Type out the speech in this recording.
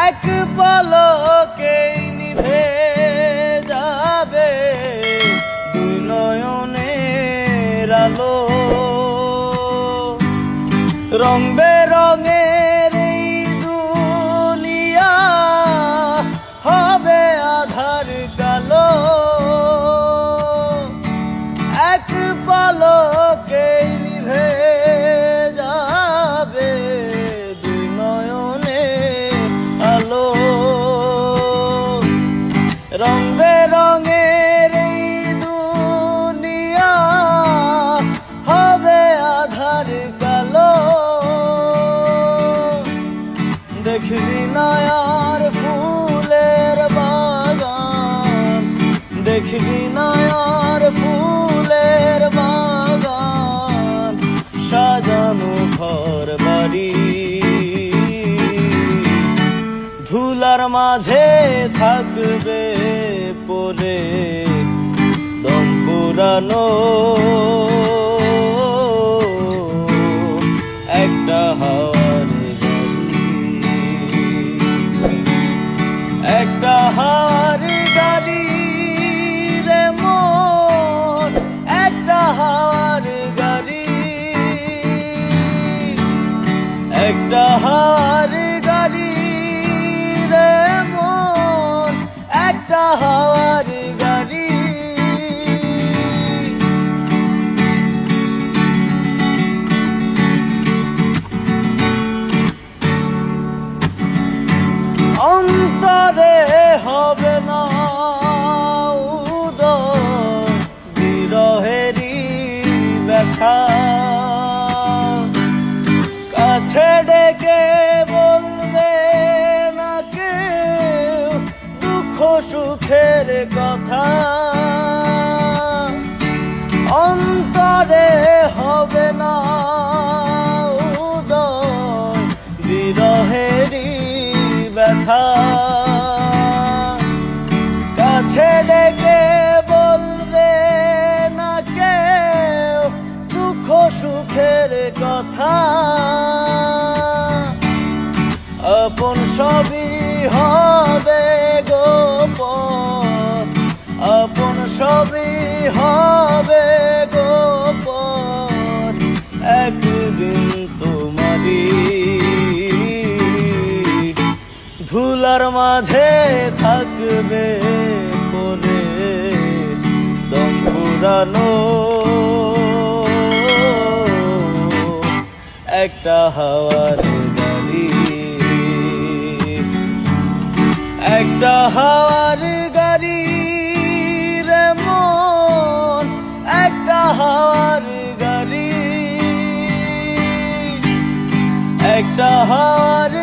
এক পলকেই নিভে যাবে দুই নয়নের আলো। রং বেরঙের এই দুনিয়া হবে আধার কালো। এক পলকেই নিভে যাবে দুই নয়নের আলো। রং বেরঙের এই দুনিয়া হবে আধার কালো। দেখবি না আর ফুলের বাগান, দেখবি না আর ফুলের বাগান, সাজানো ঘর বাড়ি। ধুলার মাঝে থাকবে পড়ে দম ফুরানো একটা হাওয়ার গাড়ি, একটা হাওয়ার গাড়ি রে মন, একটা হাওয়ার গাড়ি, একটা হাওয়ার গাড়ি রে মন, একটা হাওয়ার গাড়ি। অন্তরে হবে না উদয় বিরহেরই ব্যথা। কাছে ডেকে বলবে না কেউ দুঃখ সুখের কথা। অন্তরে হবে না উদয় বিরহেরই ব্যথা। কাছে ডেকে বলবে না কেউ দুঃখ সুখের কথা। আপন সবই হবে গোপন, আপন সবই হবে গোপন, একদিন তোমারই। ধুলার মাঝে থাকবে পড়ে দম ফুরানো একটা হাওয়ার গাড়ি, একটা হাওয়ার গাড়ি রে মন, একটা হাওয়ার গাড়ি, একটা হাওয়ার